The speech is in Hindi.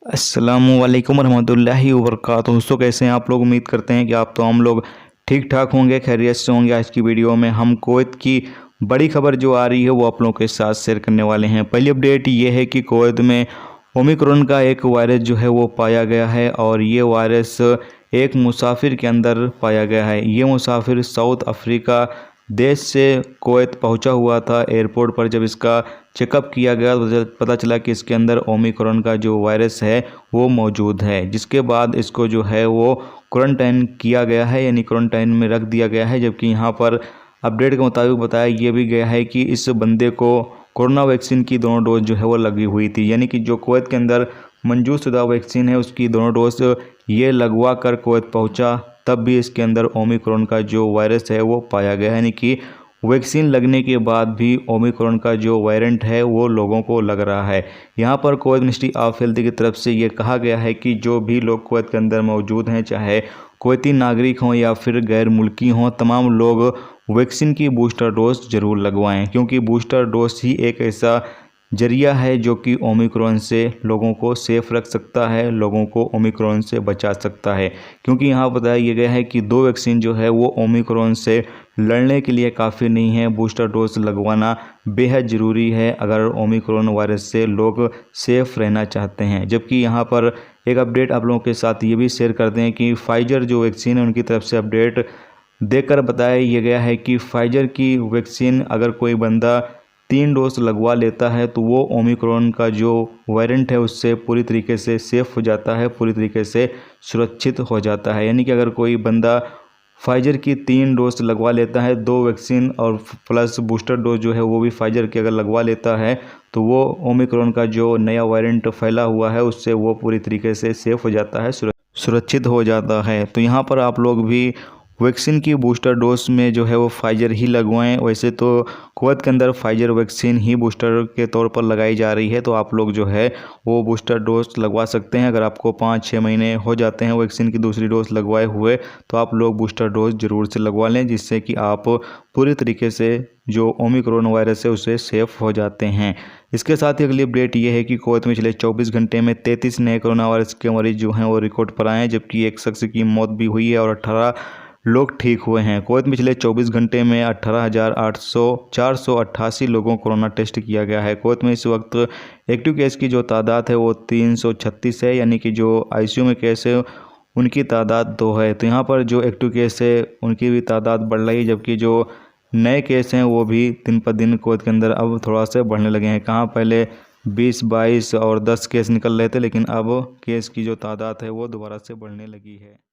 अस्सलामुअलैकुम रहमतुल्लाहि वबरकातुहू। दोस्तों, कैसे हैं आप लोग? उम्मीद करते हैं कि हम लोग ठीक ठाक होंगे, खैरियत से होंगे। आज की वीडियो में हम कुवैत की बड़ी खबर जो आ रही है वो आप लोगों के साथ शेयर करने वाले हैं। पहली अपडेट ये है कि कुवैत में ओमिक्रॉन का एक वायरस जो है वो पाया गया है और ये वायरस एक मुसाफिर के अंदर पाया गया है। ये मुसाफिर साउथ अफ्रीका देश से कुवैत पहुंचा हुआ था। एयरपोर्ट पर जब इसका चेकअप किया गया तो पता चला कि इसके अंदर ओमिक्रॉन का जो वायरस है वो मौजूद है, जिसके बाद इसको जो है वो क्वारंटाइन किया गया है, यानी क्वारंटाइन में रख दिया गया है। जबकि यहाँ पर अपडेट के मुताबिक बताया ये भी गया है कि इस बंदे को कोरोना वैक्सीन की दोनों डोज जो है वो लगी हुई थी, यानी कि जो कुवैत के अंदर मंजूर शुदा वैक्सीन है उसकी दोनों डोज ये लगवा कर कुवैत पहुंचा, तब भी इसके अंदर ओमिक्रॉन का जो वायरस है वो पाया गया है। यानी कि वैक्सीन लगने के बाद भी ओमिक्रॉन का जो वेरिएंट है वो लोगों को लग रहा है। यहाँ पर कुवैत मिनिस्ट्री ऑफ हेल्थ की तरफ से ये कहा गया है कि जो भी लोग कुवैत के अंदर मौजूद हैं, चाहे कुवैती नागरिक हों या फिर गैर मुल्की हों, तमाम लोग वैक्सीन की बूस्टर डोज ज़रूर लगवाएं, क्योंकि बूस्टर डोज ही एक ऐसा जरिया है जो कि ओमिक्रॉन से लोगों को सेफ रख सकता है, लोगों को ओमिक्रॉन से बचा सकता है। क्योंकि यहाँ बताया गया है कि 2 वैक्सीन जो है वो ओमिक्रॉन से लड़ने के लिए काफ़ी नहीं है। बूस्टर डोज लगवाना बेहद ज़रूरी है अगर ओमिक्रॉन वायरस से लोग सेफ रहना चाहते हैं। जबकि यहाँ पर एक अपडेट आप लोगों के साथ ये भी शेयर करते हैं कि फाइजर जो वैक्सीन है उनकी तरफ से अपडेट देकर बताया ये गया है कि फाइजर की वैक्सीन अगर कोई बंदा 3 डोज लगवा लेता है तो वो ओमिक्रॉन का जो वेरिएंट है उससे पूरी तरीके से सेफ हो जाता है, पूरी तरीके से सुरक्षित हो जाता है। यानी कि अगर कोई बंदा फाइजर की 3 डोज लगवा लेता है, 2 वैक्सीन और प्लस बूस्टर डोज जो है वो भी फाइजर की अगर लगवा लेता है, तो वो ओमिक्रॉन का जो नया वेरिएंट फैला हुआ है उससे वो पूरी तरीके से सेफ हो जाता है, सुरक्षित हो जाता है। तो यहाँ पर आप लोग भी वैक्सीन की बूस्टर डोज में जो है वो फाइजर ही लगवाएं। वैसे तो कुवैत के अंदर फाइजर वैक्सीन ही बूस्टर के तौर पर लगाई जा रही है, तो आप लोग जो है वो बूस्टर डोज लगवा सकते हैं। अगर आपको 5-6 महीने हो जाते हैं वैक्सीन की दूसरी डोज लगवाए हुए, तो आप लोग बूस्टर डोज ज़रूर से लगवा लें, जिससे कि आप पूरी तरीके से जो ओमिक्रॉन वायरस है उससे सेफ हो जाते हैं। इसके साथ ही अगली अपडेट ये है कि कुवैत में पिछले 24 घंटे में 33 नए कोरोना वायरस के मरीज जो हैं वो रिकॉर्ड पर आए हैं, जबकि एक शख्स की मौत भी हुई है और 18 लोग ठीक हुए हैं। कुवैत में पिछले 24 घंटे में 18,488 लोगों को कोरोना टेस्ट किया गया है। कुवैत में इस वक्त एक्टिव केस की जो तादाद है वो 336 है, यानी कि जो आईसीयू में केस है उनकी तादाद 2 है। तो यहाँ पर जो एक्टिव केस है उनकी भी तादाद बढ़ रही है, जबकि जो नए केस हैं वो भी दिन पर दिन कुवैत के अंदर अब थोड़ा सा बढ़ने लगे हैं। कहाँ पहले 20-22 और 10 केस निकल रहे थे, लेकिन अब केस की जो तादाद है वो दोबारा से बढ़ने लगी है।